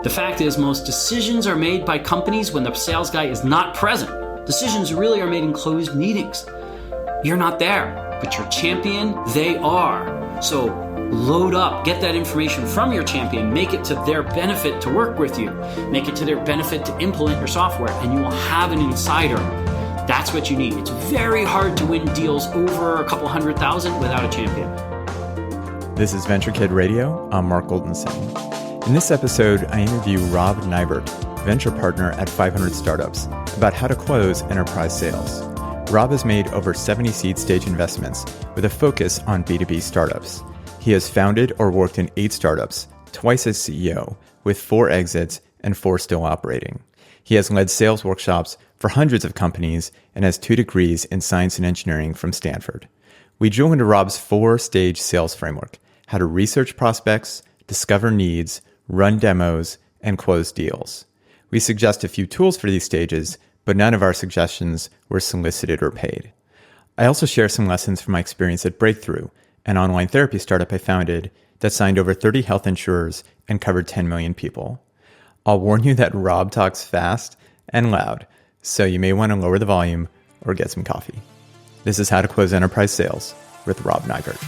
The fact is, most decisions are made by companies when the sales guy is not present. Decisions really are made in closed meetings. You're not there, but your champion, they are. So load up, get that information from your champion, make it to their benefit to work with you, make it to their benefit to implement your software, and you will have an insider. That's what you need. It's very hard to win deals over a couple 100,000 without a champion. This is Venture Kid Radio. I'm Mark Goldenstein. In this episode, I interview Rob Neivert, venture partner at 500 Startups, about how to close enterprise sales. Rob has made over 70 seed stage investments with a focus on B2B startups. He has founded or worked in 8 startups, twice as CEO, with 4 exits and 4 still operating. He has led sales workshops for hundreds of companies and has 2 degrees in science and engineering from Stanford. We drill into Rob's 4-stage sales framework: how to research prospects, discover needs, run demos, and close deals. We suggest a few tools for these stages, but none of our suggestions were solicited or paid. I also share some lessons from my experience at Breakthrough, an online therapy startup I founded that signed over 30 health insurers and covered 10 million people. I'll warn you that Rob talks fast and loud, so you may want to lower the volume or get some coffee. This is How to Close Enterprise Sales with Rob Neivert.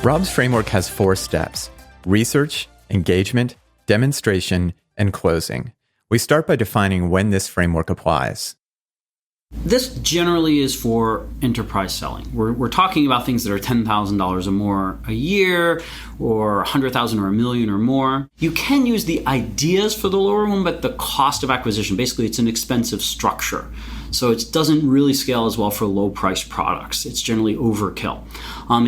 Rob's framework has 4 steps: research, engagement, demonstration, and closing. We start by defining when this framework applies. This generally is for enterprise selling. We're talking about things that are $10,000 or more a year, or $100,000 or $1 million or more. You can use the ideas for the lower one, but the cost of acquisition, basically it's an expensive structure. So it doesn't really scale as well for low-priced products. It's generally overkill.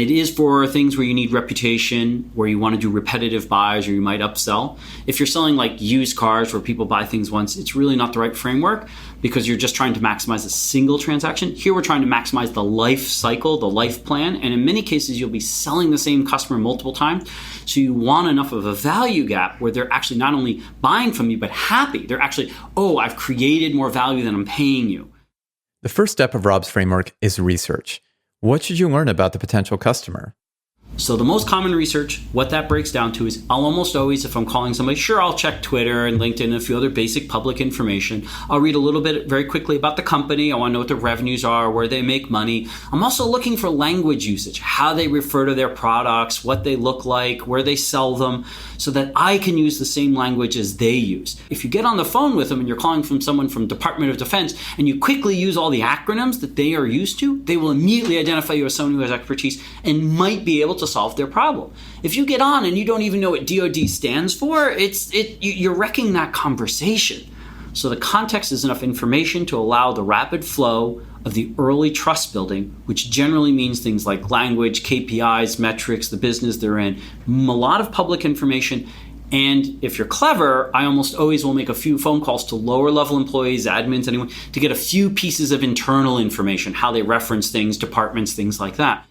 It is for things where you need reputation, where you want to do repetitive buys, or you might upsell. If you're selling like used cars where people buy things once, it's really not the right framework because you're just trying to maximize a single transaction. Here we're trying to maximize the life cycle, the life plan, and in many cases you'll be selling the same customer multiple times. So you want enough of a value gap where they're actually not only buying from you, but happy. They're actually, oh, I've created more value than I'm paying you. The first step of Rob's framework is research. What should you learn about the potential customer? So the most common research, what that breaks down to is I'll almost always, if I'm calling somebody, sure, I'll check Twitter and LinkedIn and a few other basic public information. I'll read a little bit very quickly about the company. I want to know what their revenues are, where they make money. I'm also looking for language usage, how they refer to their products, what they look like, where they sell them, so that I can use the same language as they use. If you get on the phone with them and you're calling from someone from Department of Defense and you quickly use all the acronyms that they are used to, they will immediately identify you as someone who has expertise and might be able to solve their problem. If you get on and you don't even know what DoD stands for, you're wrecking that conversation. So the context is enough information to allow the rapid flow of the early trust building, which generally means things like language, KPIs, metrics, the business they're in, a lot of public information. And if you're clever, I almost always will make a few phone calls to lower level employees, admins, anyone, to get a few pieces of internal information, how they reference things, departments, things like that.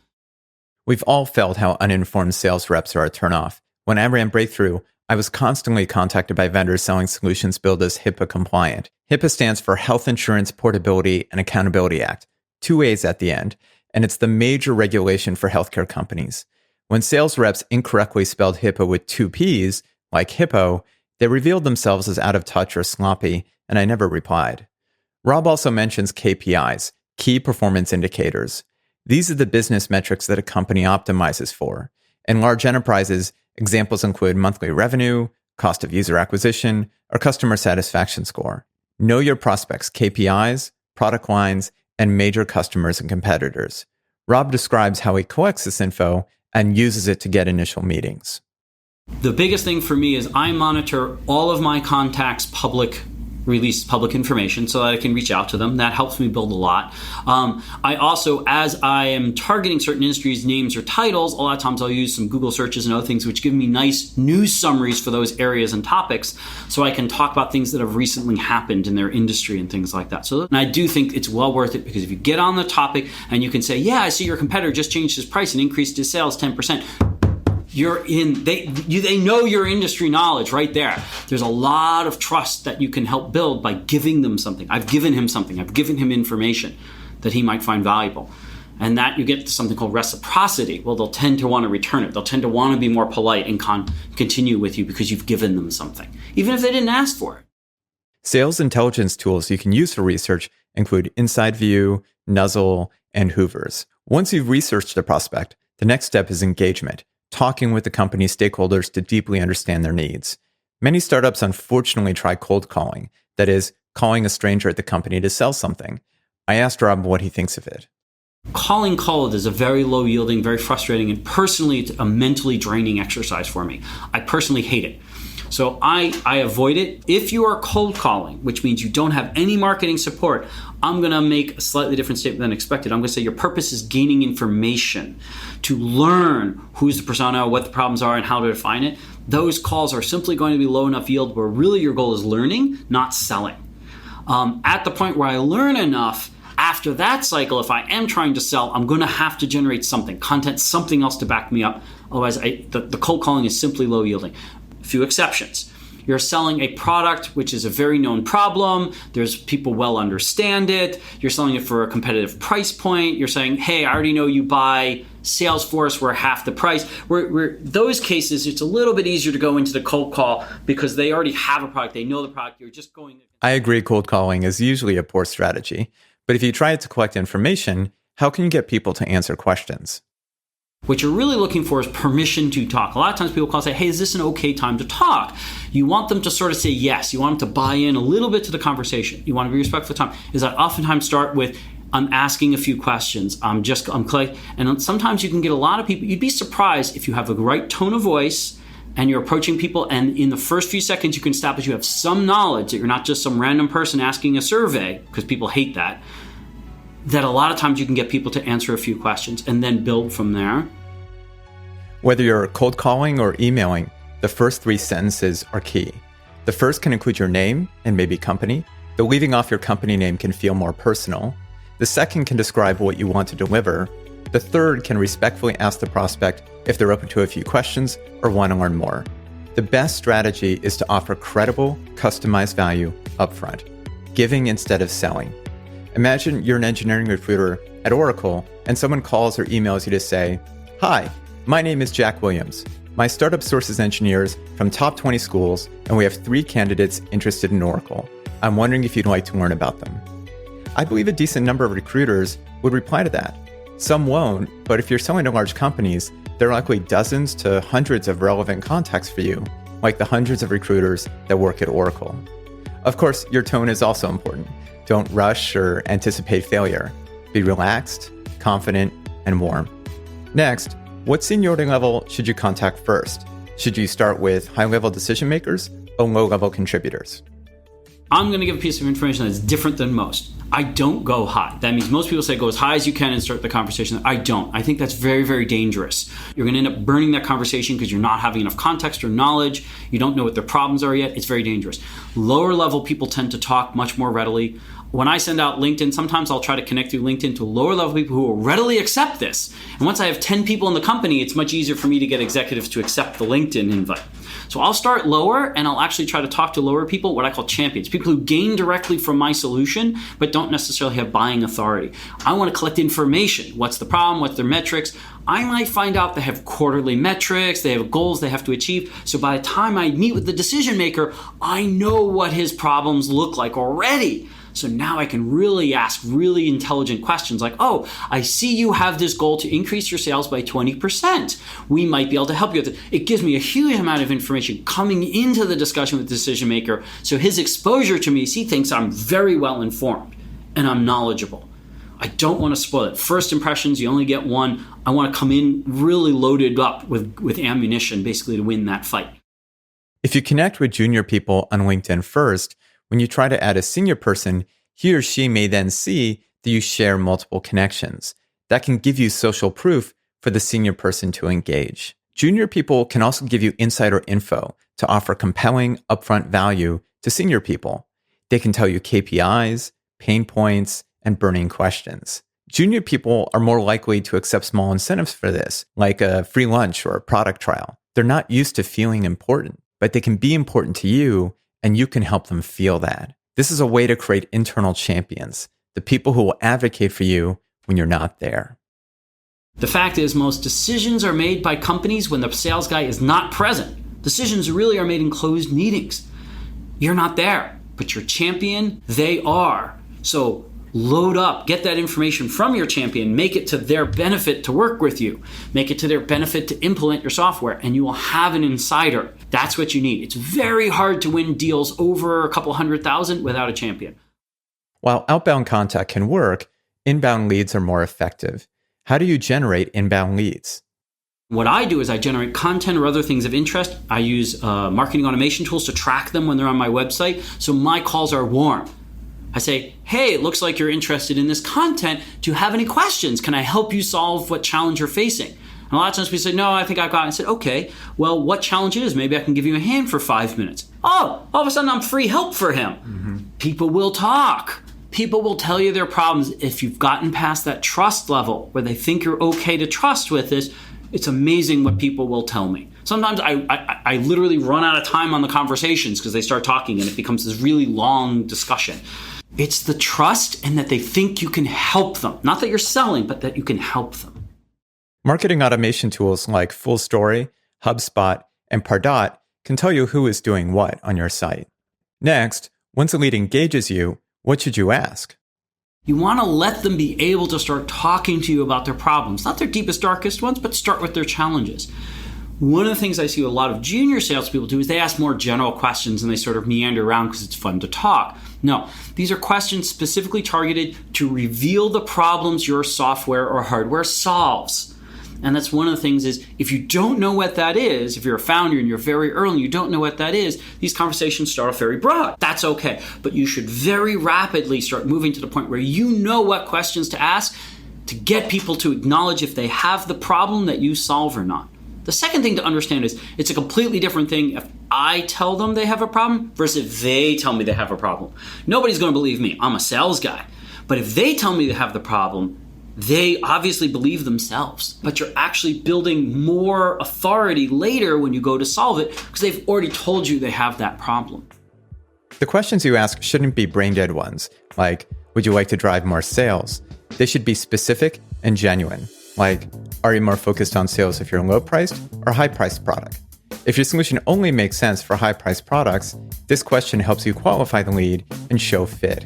We've all felt how uninformed sales reps are a turnoff. When I ran Breakthrough, I was constantly contacted by vendors selling solutions billed as HIPAA compliant. HIPAA stands for Health Insurance Portability and Accountability Act, 2 A's at the end, and it's the major regulation for healthcare companies. When sales reps incorrectly spelled HIPAA with 2 P's, like hippo, they revealed themselves as out of touch or sloppy, and I never replied. Rob also mentions KPIs, key performance indicators. These are the business metrics that a company optimizes for. In large enterprises, examples include monthly revenue, cost of user acquisition, or customer satisfaction score. Know your prospects' KPIs, product lines, and major customers and competitors. Rob describes how he collects this info and uses it to get initial meetings. The biggest thing for me is I monitor all of my contacts' public information so that I can reach out to them. That helps me build a lot. I also, as I am targeting certain industries, names or titles, a lot of times I'll use some Google searches and other things which give me nice news summaries for those areas and topics so I can talk about things that have recently happened in their industry and things like that. So, and I do think it's well worth it because if you get on the topic and you can say, yeah, I see your competitor just changed his price and increased his sales 10%. they know your industry knowledge right there. There's a lot of trust that you can help build by giving them something. I've given him something. I've given him information that he might find valuable. And that you get to something called reciprocity. Well, they'll tend to want to return it. They'll tend to want to be more polite and continue with you because you've given them something, even if they didn't ask for it. Sales intelligence tools you can use for research include Inside View, Nuzzle, and Hoovers. Once you've researched a prospect, the next step is engagement, talking with the company's stakeholders to deeply understand their needs. Many startups unfortunately try cold calling, that is, calling a stranger at the company to sell something. I asked Rob what he thinks of it. Calling cold is a very low yielding, very frustrating, and personally it's a mentally draining exercise for me. I personally hate it. So I avoid it. If you are cold calling, which means you don't have any marketing support, I'm going to make a slightly different statement than expected. I'm going to say your purpose is gaining information to learn who's the persona, what the problems are, and how to define it. Those calls are simply going to be low enough yield where really your goal is learning, not selling. At the point where I learn enough, after that cycle, if I am trying to sell, I'm going to have to generate something, content, something else to back me up. Otherwise, the cold calling is simply low yielding. A few exceptions. You're selling a product which is a very known problem. There's people well understand it. You're selling it for a competitive price point. You're saying, hey, I already know you buy Salesforce, we're half the price. Those cases, it's a little bit easier to go into the cold call because they already have a product. They know the product. You're just going. I agree cold calling is usually a poor strategy. But if you try to collect information, how can you get people to answer questions? What you're really looking for is permission to talk. A lot of times people call and say, hey, is this an okay time to talk? You want them to sort of say yes. You want them to buy in a little bit to the conversation. You want to be respectful of time. Is I oftentimes start with, I'm asking a few questions. I'm collecting. And sometimes you can get a lot of people. You'd be surprised if you have the right tone of voice and you're approaching people, and in the first few seconds you can establish you have some knowledge, that you're not just some random person asking a survey, because people hate that a lot of times you can get people to answer a few questions and then build from there. Whether you're cold calling or emailing, the first 3 sentences are key. The first can include your name and maybe company, though leaving off your company name can feel more personal. The second can describe what you want to deliver. The third can respectfully ask the prospect if they're open to a few questions or want to learn more. The best strategy is to offer credible, customized value upfront, giving instead of selling. Imagine you're an engineering recruiter at Oracle and someone calls or emails you to say, hi, my name is Jack Williams. My startup sources engineers from top 20 schools, and we have 3 candidates interested in Oracle. I'm wondering if you'd like to learn about them. I believe a decent number of recruiters would reply to that. Some won't, but if you're selling to large companies, there are likely dozens to hundreds of relevant contacts for you, like the hundreds of recruiters that work at Oracle. Of course, your tone is also important. Don't rush or anticipate failure. Be relaxed, confident, and warm. Next, what seniority level should you contact first? Should you start with high-level decision makers or low-level contributors? I'm going to give a piece of information that's different than most. I don't go high. That means most people say go as high as you can and start the conversation. I don't. I think that's very, very dangerous. You're going to end up burning that conversation because you're not having enough context or knowledge. You don't know what their problems are yet. It's very dangerous. Lower level people tend to talk much more readily. When I send out LinkedIn, sometimes I'll try to connect through LinkedIn to lower level people who will readily accept this. And once I have 10 people in the company, it's much easier for me to get executives to accept the LinkedIn invite. So I'll start lower and I'll actually try to talk to lower people, what I call champions, people who gain directly from my solution, but don't necessarily have buying authority. I want to collect information. What's the problem? What's their metrics? I might find out they have quarterly metrics, they have goals they have to achieve. So by the time I meet with the decision maker, I know what his problems look like already. So now I can really ask really intelligent questions like, oh, I see you have this goal to increase your sales by 20%. We might be able to help you with it. It gives me a huge amount of information coming into the discussion with the decision maker. So his exposure to me is he thinks I'm very well informed and I'm knowledgeable. I don't want to spoil it. First impressions, you only get one. I want to come in really loaded up with ammunition, basically to win that fight. If you connect with junior people on LinkedIn first, when you try to add a senior person, he or she may then see that you share multiple connections. That can give you social proof for the senior person to engage. Junior people can also give you insider info to offer compelling upfront value to senior people. They can tell you KPIs, pain points, and burning questions. Junior people are more likely to accept small incentives for this, like a free lunch or a product trial. They're not used to feeling important, but they can be important to you, and you can help them feel that. This is a way to create internal champions, the people who will advocate for you when you're not there. The fact is, most decisions are made by companies when the sales guy is not present. Decisions really are made in closed meetings. You're not there, but your champion, they are. So load up, get that information from your champion, make it to their benefit to work with you, make it to their benefit to implement your software, and you will have an insider. That's what you need. It's very hard to win deals over a couple 100,000 without a champion. While outbound contact can work, inbound leads are more effective. How do you generate inbound leads? What I do is I generate content or other things of interest. I use marketing automation tools to track them when they're on my website, so my calls are warm. I say, hey, it looks like you're interested in this content. Do you have any questions? Can I help you solve what challenge you're facing? And a lot of times we say, no, I think I've got it. I said, okay, well, what challenge it is? Maybe I can give you a hand for 5 minutes. Oh, all of a sudden I'm free help for him. Mm-hmm. People will talk. People will tell you their problems. If you've gotten past that trust level where they think you're okay to trust with this, it's amazing what people will tell me. Sometimes I literally run out of time on the conversations because they start talking and it becomes this really long discussion. It's the trust and that they think you can help them. Not that you're selling, but that you can help them. Marketing automation tools like FullStory, HubSpot, and Pardot can tell you who is doing what on your site. Next, once a lead engages you, what should you ask? You want to let them be able to start talking to you about their problems, not their deepest, darkest ones, but start with their challenges. One of the things I see a lot of junior salespeople do is they ask more general questions and they sort of meander around because it's fun to talk. No, these are questions specifically targeted to reveal the problems your software or hardware solves. And that's one of the things is if you don't know what that is, if you're a founder and you're very early and you don't know what that is, these conversations start off very broad. That's okay. But you should very rapidly start moving to the point where you know what questions to ask to get people to acknowledge if they have the problem that you solve or not. The second thing to understand is it's a completely different thing if I tell them they have a problem versus if they tell me they have a problem. Nobody's going to believe me. I'm a sales guy. But if they tell me they have the problem, they obviously believe themselves. But you're actually building more authority later when you go to solve it because they've already told you they have that problem. The questions you ask shouldn't be brain-dead ones, like, would you like to drive more sales? They should be specific and genuine, like, are you more focused on sales if you're a low-priced or high-priced product? If your solution only makes sense for high-priced products, this question helps you qualify the lead and show fit.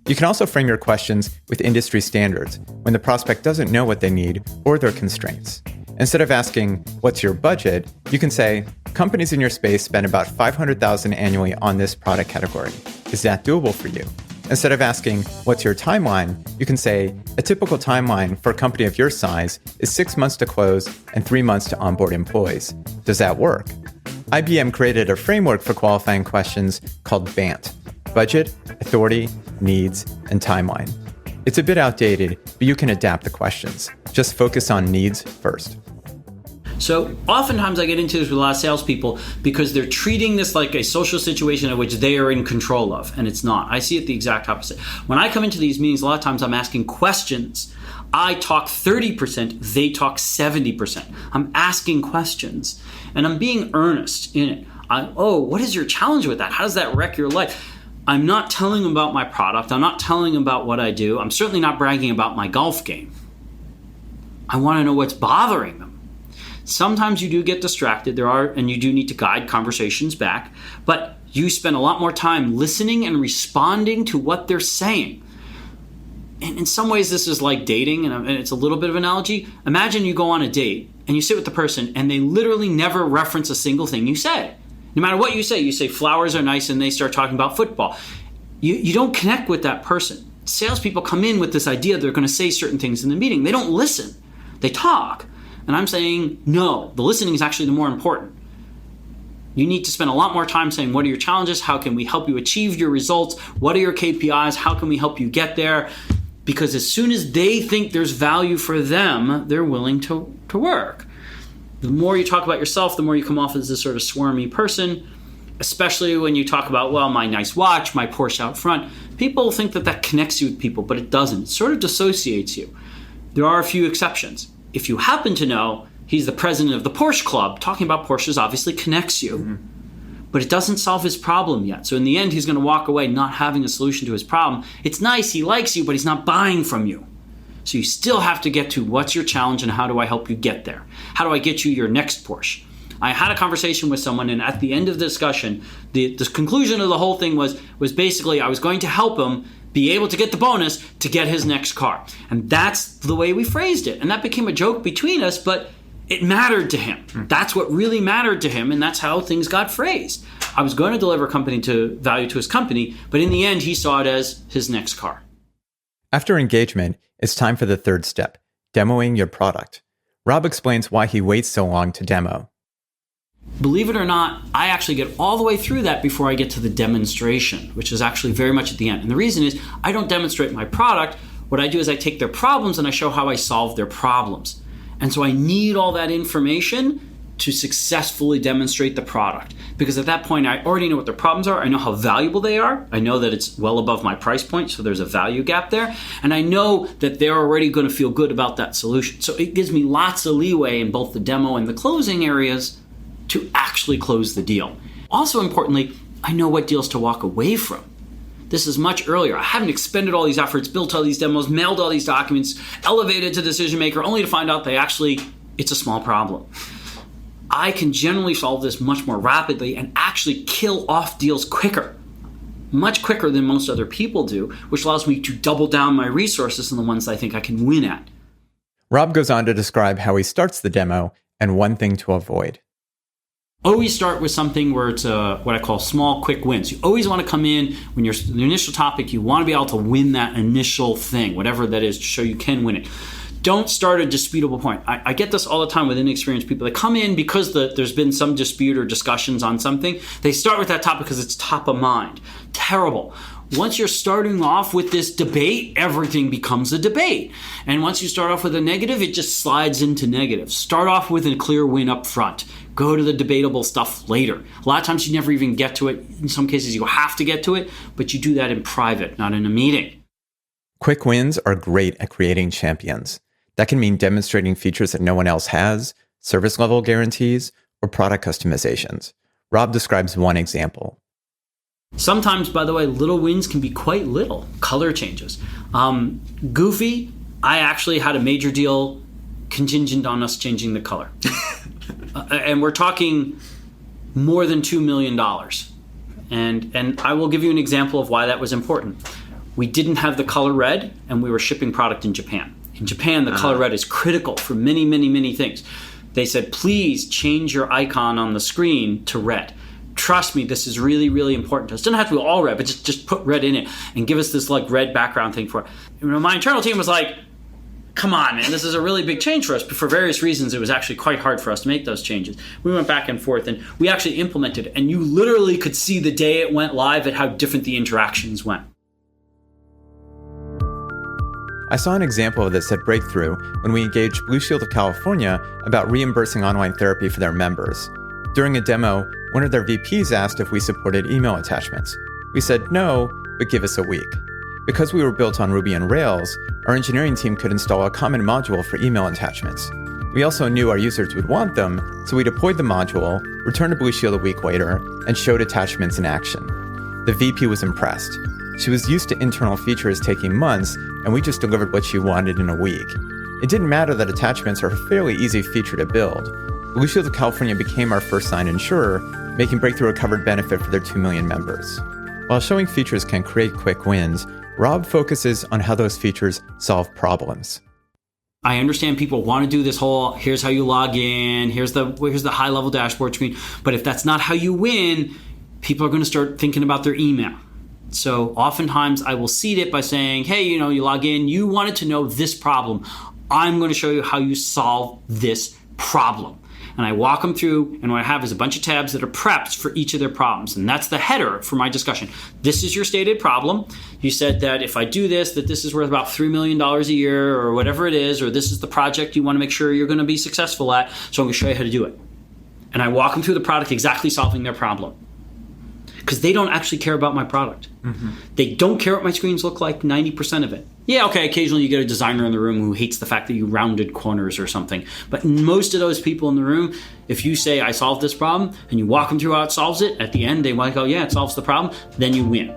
You can also frame your questions with industry standards when the prospect doesn't know what they need or their constraints. Instead of asking, what's your budget? You can say, companies in your space spend about $500,000 annually on this product category. Is that doable for you? Instead of asking, what's your timeline? You can say, a typical timeline for a company of your size is 6 months to close and 3 months to onboard employees. Does that work? IBM created a framework for qualifying questions called BANT, Budget, Authority, Needs, and Timeline. It's a bit outdated, but you can adapt the questions. Just focus on needs first. So oftentimes I get into this with a lot of salespeople because they're treating this like a social situation of which they are in control of, and it's not. I see it the exact opposite. When I come into these meetings, a lot of times I'm asking questions. I talk 30%, they talk 70%. I'm asking questions, and I'm being earnest in it. What is your challenge with that? How does that wreck your life? I'm not telling them about my product. I'm not telling them about what I do. I'm certainly not bragging about my golf game. I want to know what's bothering them. Sometimes you do get distracted, and you do need to guide conversations back, but you spend a lot more time listening and responding to what they're saying. And in some ways, this is like dating, and it's a little bit of an analogy. Imagine you go on a date, and you sit with the person, and they literally never reference a single thing you say. No matter what you say flowers are nice, and they start talking about football. You don't connect with that person. Salespeople come in with this idea they're going to say certain things in the meeting. They don't listen. They talk. And I'm saying, no, the listening is actually the more important. You need to spend a lot more time saying, what are your challenges? How can we help you achieve your results? What are your KPIs? How can we help you get there? Because as soon as they think there's value for them, they're willing to work. The more you talk about yourself, the more you come off as this sort of swarmy person, especially when you talk about, well, my nice watch, my Porsche out front. People think that connects you with people, but it doesn't. It sort of dissociates you. There are a few exceptions. If you happen to know he's the president of the Porsche Club, talking about Porsches obviously connects you. Mm-hmm. But it doesn't solve his problem yet. So in the end, he's going to walk away not having a solution to his problem. It's nice, he likes you, but he's not buying from you. So you still have to get to what's your challenge and how do I help you get there? How do I get you your next Porsche? I had a conversation with someone, and at the end of the discussion, the conclusion of the whole thing was basically I was going to help him be able to get the bonus to get his next car. And that's the way we phrased it. And that became a joke between us, but it mattered to him. That's what really mattered to him, and that's how things got phrased. I was going to deliver value to his company, but in the end, he saw it as his next car. After engagement, it's time for the third step, demoing your product. Rob explains why he waits so long to demo. Believe it or not, I actually get all the way through that before I get to the demonstration, which is actually very much at the end. And the reason is I don't demonstrate my product. What I do is I take their problems and I show how I solve their problems. And so I need all that information to successfully demonstrate the product. Because at that point, I already know what their problems are. I know how valuable they are. I know that it's well above my price point, so there's a value gap there. And I know that they're already going to feel good about that solution. So it gives me lots of leeway in both the demo and the closing areas to actually close the deal. Also importantly, I know what deals to walk away from. This is much earlier. I haven't expended all these efforts, built all these demos, mailed all these documents, elevated to decision maker, only to find out it's a small problem. I can generally solve this much more rapidly and actually kill off deals quicker, much quicker than most other people do, which allows me to double down my resources on the ones I think I can win at. Rob goes on to describe how he starts the demo and one thing to avoid. Always start with something where it's what I call small, quick wins. You always want to come in when you're the initial topic, you want to be able to win that initial thing, whatever that is, to show you can win it. Don't start a disputable point. I get this all the time with inexperienced people. They come in because there's been some dispute or discussions on something. They start with that topic because it's top of mind. Terrible. Once you're starting off with this debate, everything becomes a debate. And once you start off with a negative, it just slides into negative. Start off with a clear win up front. Go to the debatable stuff later. A lot of times you never even get to it. In some cases you have to get to it, but you do that in private, not in a meeting. Quick wins are great at creating champions. That can mean demonstrating features that no one else has, service level guarantees, or product customizations. Rob describes one example. Sometimes, by the way, little wins can be quite little. Color changes. Goofy, I actually had a major deal contingent on us changing the color. And we're talking more than $2 million. And I will give you an example of why that was important. We didn't have the color red, and we were shipping product in Japan. In Japan, the color red is critical for many, many, many things. They said, please change your icon on the screen to red. Trust me, this is really, really important to us. It doesn't have to be all red, but just put red in it and give us this red background thing for it. My internal team was like, come on, man, this is a really big change for us. But for various reasons, it was actually quite hard for us to make those changes. We went back and forth, and we actually implemented it. And you literally could see the day it went live at how different the interactions went. I saw an example of this at Breakthrough when we engaged Blue Shield of California about reimbursing online therapy for their members. During a demo, one of their VPs asked if we supported email attachments. We said no, but give us a week. Because we were built on Ruby on Rails, our engineering team could install a common module for email attachments. We also knew our users would want them, so we deployed the module, returned to Blue Shield a week later, and showed attachments in action. The VP was impressed. She was used to internal features taking months, and we just delivered what she wanted in a week. It didn't matter that attachments are a fairly easy feature to build. Blue Shield of California became our first signed insurer, making Breakthrough a covered benefit for their 2 million members. While showing features can create quick wins, Rob focuses on how those features solve problems. I understand people want to do this whole, here's how you log in, here's the high-level dashboard screen, but if that's not how you win, people are going to start thinking about their email. So oftentimes I will seed it by saying, hey, you log in, you wanted to know this problem. I'm going to show you how you solve this problem. And I walk them through, and what I have is a bunch of tabs that are prepped for each of their problems. And that's the header for my discussion. This is your stated problem. You said that if I do this, that this is worth about $3 million a year or whatever it is, or this is the project you want to make sure you're going to be successful at. So I'm going to show you how to do it. And I walk them through the product exactly solving their problem. because they don't actually care about my product. They don't care what my screens look like 90% of it. Yeah, okay, occasionally you get a designer in the room who hates the fact that you rounded corners or something. But most of those people in the room, if you say, I solved this problem, and you walk them through how it solves it, at the end they might go, yeah, it solves the problem, then you win.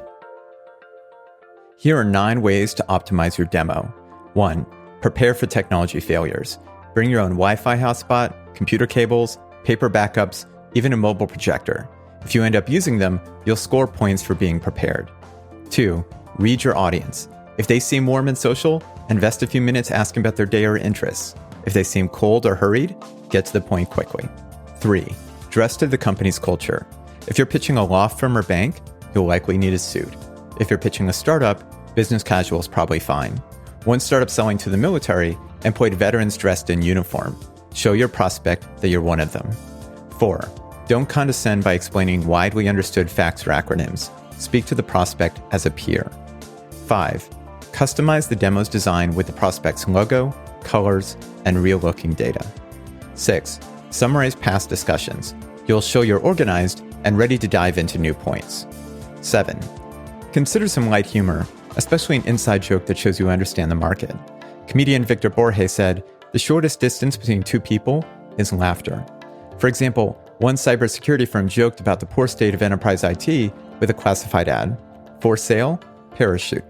Here are 9 ways to optimize your demo. 1. Prepare for technology failures. Bring your own Wi-Fi hotspot, computer cables, paper backups, even a mobile projector. If you end up using them, you'll score points for being prepared. 2. Read your audience. If they seem warm and social, invest a few minutes asking about their day or interests. If they seem cold or hurried, get to the point quickly. 3. Dress to the company's culture. If you're pitching a law firm or bank, you'll likely need a suit. If you're pitching a startup, business casual is probably fine. One startup selling to the military employed veterans dressed in uniform. Show your prospect that you're one of them. 4. Don't condescend by explaining widely understood facts or acronyms. Speak to the prospect as a peer. 5. Customize the demo's design with the prospect's logo, colors, and real-looking data. 6. Summarize past discussions. You'll show you're organized and ready to dive into new points. 7. Consider some light humor, especially an inside joke that shows you understand the market. Comedian Victor Borge said, "The shortest distance between two people is laughter." For example, one cybersecurity firm joked about the poor state of enterprise IT with a classified ad. For sale, parachute.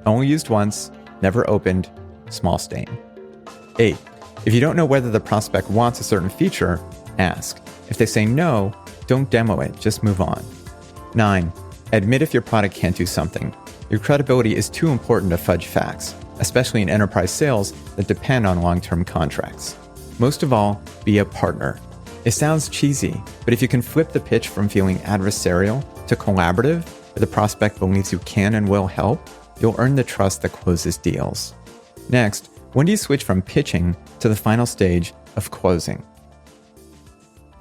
Only used once, never opened, small stain. 8. If you don't know whether the prospect wants a certain feature, ask. If they say no, don't demo it, just move on. 9. Admit if your product can't do something. Your credibility is too important to fudge facts, especially in enterprise sales that depend on long-term contracts. Most of all, be a partner. It sounds cheesy, but if you can flip the pitch from feeling adversarial to collaborative, where the prospect believes you can and will help, you'll earn the trust that closes deals. Next, when do you switch from pitching to the final stage of closing?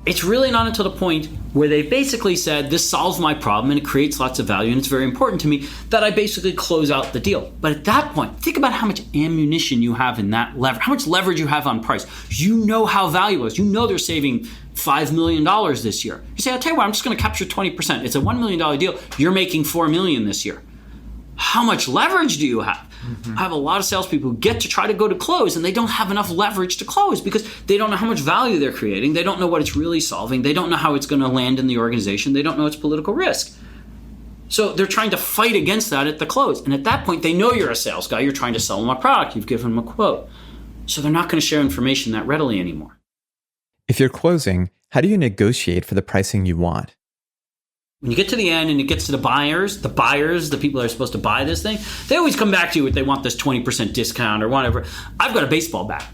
It's really not until the point where they basically said, this solves my problem and it creates lots of value and it's very important to me, that I basically close out the deal. But at that point, think about how much ammunition you have in that lever, how much leverage you have on price. You know how valuable it is. You know they're saving $5 million this year. You say, I'll tell you what, I'm just going to capture 20%. It's a $1 million deal. You're making $4 million this year. How much leverage do you have? I have a lot of salespeople who get to try to go to close and they don't have enough leverage to close because they don't know how much value they're creating. They don't know what it's really solving. They don't know how it's going to land in the organization. They don't know its political risk. So they're trying to fight against that at the close. And at that point, they know you're a sales guy. You're trying to sell them a product. You've given them a quote. So they're not going to share information that readily anymore. If you're closing, how do you negotiate for the pricing you want? When you get to the end and it gets to the buyers, the people that are supposed to buy this thing, they always come back to you if they want this 20% discount or whatever. I've got a baseball bat.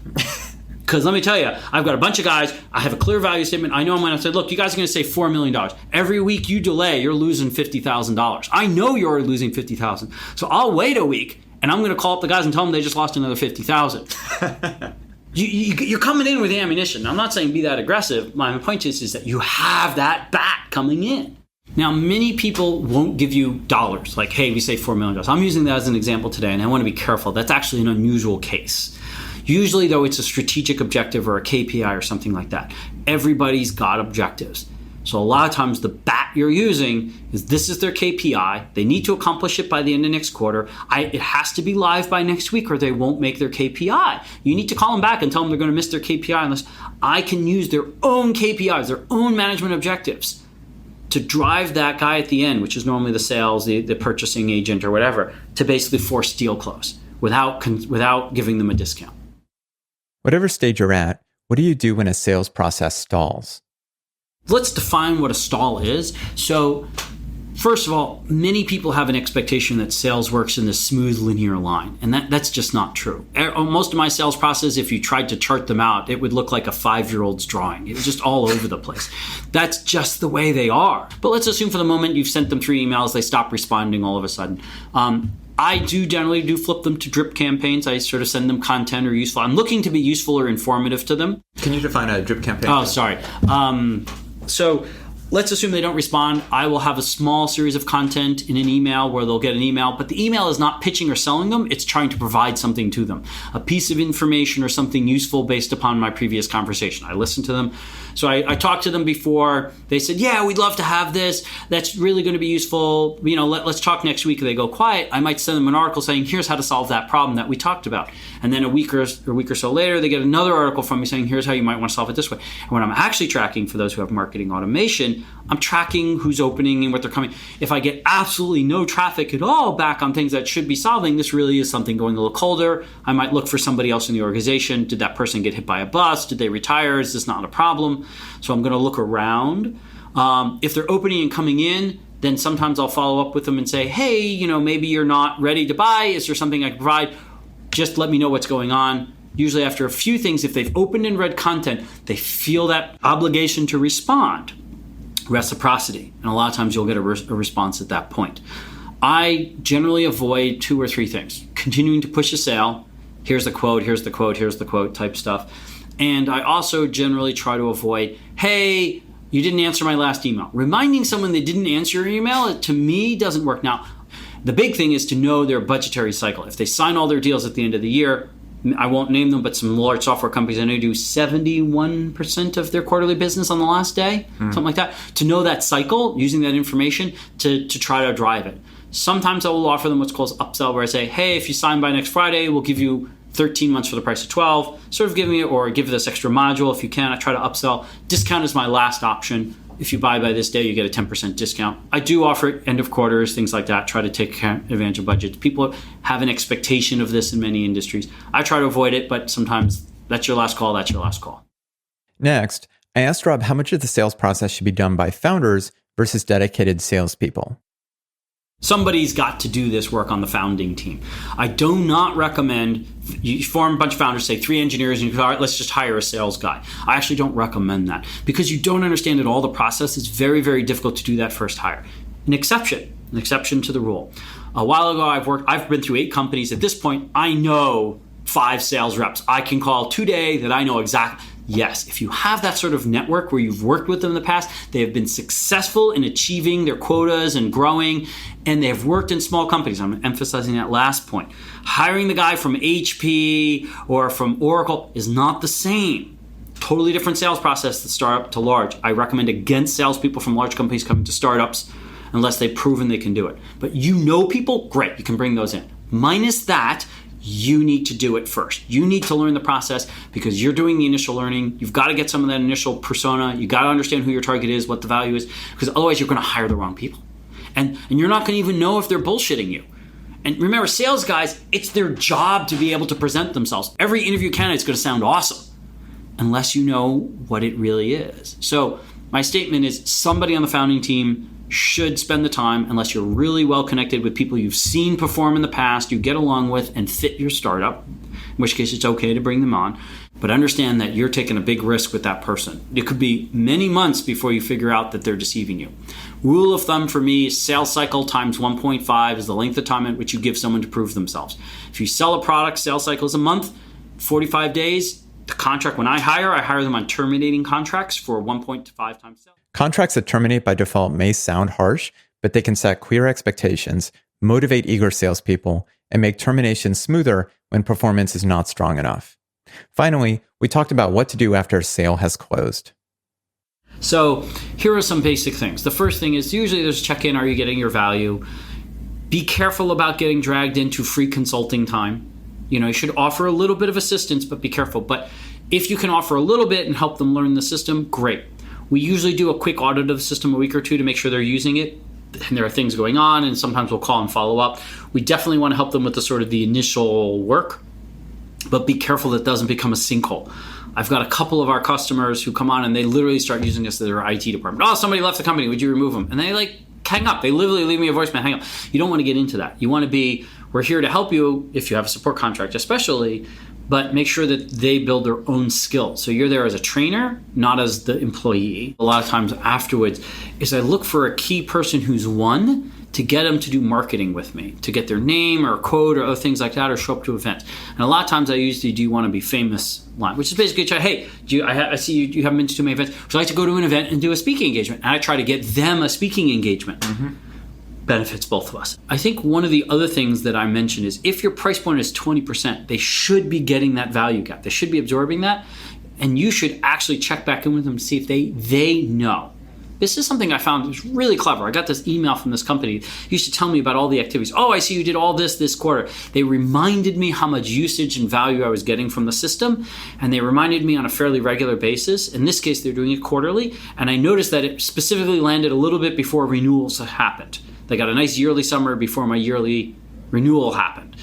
Because let me tell you, I've got a bunch of guys. I have a clear value statement. I know I'm going to say, look, you guys are going to save $4 million. Every week you delay, you're losing $50,000. I know you're losing $50,000. So I'll wait a week and I'm going to call up the guys and tell them they just lost another $50,000. You're coming in with the ammunition. I'm not saying be that aggressive. My point is that you have that bat coming in. Now, many people won't give you dollars, like, hey, we save $4 million. I'm using that as an example today, and I want to be careful. That's actually an unusual case. Usually, though, it's a strategic objective or a KPI or something like that. Everybody's got objectives. So a lot of times, the bat you're using is this is their KPI. They need to accomplish it by the end of next quarter. It has to be live by next week or they won't make their KPI. You need to call them back and tell them they're going to miss their KPI unless I can use their own KPIs, their own management objectives, to drive that guy at the end, which is normally the sales, the purchasing agent or whatever, to basically force deal close without giving them a discount. Whatever stage you're at, what do you do when a sales process stalls? Let's define what a stall is. So first of all, many people have an expectation that sales works in this smooth linear line, and that's just not true. Most of my sales process, if you tried to chart them out, it would look like a 5-year-old's drawing. It was just all over the place. That's just the way they are. But let's assume for the moment you've sent them 3 emails, they stop responding all of a sudden. I generally flip them to drip campaigns. I sort of send them content or useful. I'm looking to be useful or informative to them. Can you define a drip campaign? Oh, sorry. So let's assume they don't respond. I will have a small series of content in an email where they'll get an email, but the email is not pitching or selling them. It's trying to provide something to them, a piece of information or something useful based upon my previous conversation. I listened to them. So I talked to them before. They said, yeah, we'd love to have this. That's really going to be useful. Let's talk next week. They go quiet. I might send them an article saying, here's how to solve that problem that we talked about. And then a week or so later, they get another article from me saying, here's how you might want to solve it this way. And when I'm actually tracking, for those who have marketing automation, I'm tracking who's opening and what they're coming. If I get absolutely no traffic at all back on things that should be solving, this really is something going a little colder. I might look for somebody else in the organization. Did that person get hit by a bus? Did they retire? Is this not a problem? So I'm going to look around. If they're opening and coming in, then sometimes I'll follow up with them and say, hey, maybe you're not ready to buy. Is there something I can provide? Just let me know what's going on. Usually after a few things, if they've opened and read content, they feel that obligation to respond. Reciprocity. And a lot of times you'll get a response at that point. I generally avoid 2 or 3 things. Continuing to push a sale. Here's the quote, here's the quote, here's the quote type stuff. And I also generally try to avoid, hey, you didn't answer my last email. Reminding someone they didn't answer your email, to me, doesn't work. Now, the big thing is to know their budgetary cycle. If they sign all their deals at the end of the year, I won't name them, but some large software companies I know do 71% of their quarterly business on the last day, something like that. To know that cycle, using that information to try to drive it. Sometimes I will offer them what's called upsell, where I say, hey, if you sign by next Friday, we'll give you 13 months for the price of 12, sort of give me, or give this extra module if you can. I try to upsell. Discount is my last option. If you buy by this day, you get a 10% discount. I do offer it end of quarters, things like that, try to take advantage of budgets. People have an expectation of this in many industries. I try to avoid it, but sometimes that's your last call, that's your last call. Next, I asked Rob how much of the sales process should be done by founders versus dedicated salespeople. Somebody's got to do this work on the founding team. I do not recommend you form a bunch of founders, say 3 engineers, and you go, all right, let's just hire a sales guy. I actually don't recommend that because you don't understand it all. The process is very, very difficult to do that first hire. An exception to the rule. A while ago, I've been through 8 companies. At this point, I know 5 sales reps. I can call today that I know exactly. Yes, if you have that sort of network where you've worked with them in the past, they have been successful in achieving their quotas and growing, and they have worked in small companies. I'm emphasizing that last point. Hiring the guy from HP or from Oracle is not the same. Totally different sales process to startup to large. I recommend against salespeople from large companies coming to startups unless they've proven they can do it. But people, great, you can bring those in. Minus that, you need to do it first. You need to learn the process because you're doing the initial learning. You've got to get some of that initial persona. You got to understand who your target is, what the value is, because otherwise you're going to hire the wrong people. And you're not going to even know if they're bullshitting you. And remember, sales guys, it's their job to be able to present themselves. Every interview candidate is going to sound awesome unless you know what it really is. So my statement is somebody on the founding team should spend the time, unless you're really well connected with people you've seen perform in the past, you get along with and fit your startup, in which case it's okay to bring them on. But understand that you're taking a big risk with that person. It could be many months before you figure out that they're deceiving you. Rule of thumb for me, sales cycle times 1.5 is the length of time at which you give someone to prove themselves. If you sell a product, sales cycle is a month, 45 days. The contract, when I hire them on terminating contracts for 1.5 times sales. Contracts that terminate by default may sound harsh, but they can set clear expectations, motivate eager salespeople, and make terminations smoother when performance is not strong enough. Finally, we talked about what to do after a sale has closed. So here are some basic things. The first thing is usually there's check-in, are you getting your value? Be careful about getting dragged into free consulting time. You should offer a little bit of assistance, but be careful. But if you can offer a little bit and help them learn the system, great. We usually do a quick audit of the system a week or 2 to make sure they're using it. And there are things going on, and sometimes we'll call and follow up. We definitely want to help them with the initial work, but be careful that it doesn't become a sinkhole. I've got a couple of our customers who come on and they literally start using this to their IT department. Oh, somebody left the company. Would you remove them? And they hang up. They literally leave me a voicemail, hang up. You don't want to get into that. You want to be, we're here to help you if you have a support contract especially, but make sure that they build their own skills. So you're there as a trainer, not as the employee. A lot of times afterwards is I look for a key person who's 1, to get them to do marketing with me, to get their name or a quote or other things like that, or show up to events. And a lot of times I use the "do you want to be famous" line, which is basically, hey, I see you haven't been to too many events. Would you like to go to an event and do a speaking engagement? And I try to get them a speaking engagement. Benefits both of us. I think one of the other things that I mentioned is if your price point is 20%, they should be getting that value gap. They should be absorbing that. And you should actually check back in with them to see if they know. This is something I found was really clever. I got this email from this company. They used to tell me about all the activities. Oh, I see you did all this quarter. They reminded me how much usage and value I was getting from the system, and they reminded me on a fairly regular basis. In this case, they're doing it quarterly, and I noticed that it specifically landed a little bit before renewals happened. They got a nice yearly summary before my yearly renewal happened.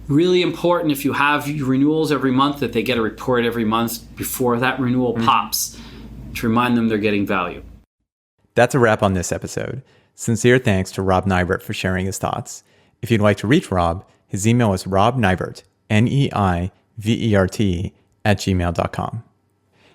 Really important if you have renewals every month that they get a report every month before that renewal pops to remind them they're getting value. That's a wrap on this episode. Sincere thanks to Rob Neivert for sharing his thoughts. If you'd like to reach Rob, his email is robneivert, Neivert, @gmail.com.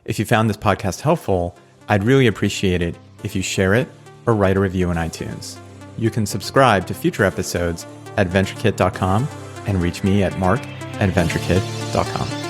If you found this podcast helpful, I'd really appreciate it if you share it or write a review on iTunes. You can subscribe to future episodes at venturekit.com and reach me at mark@venturekit.com.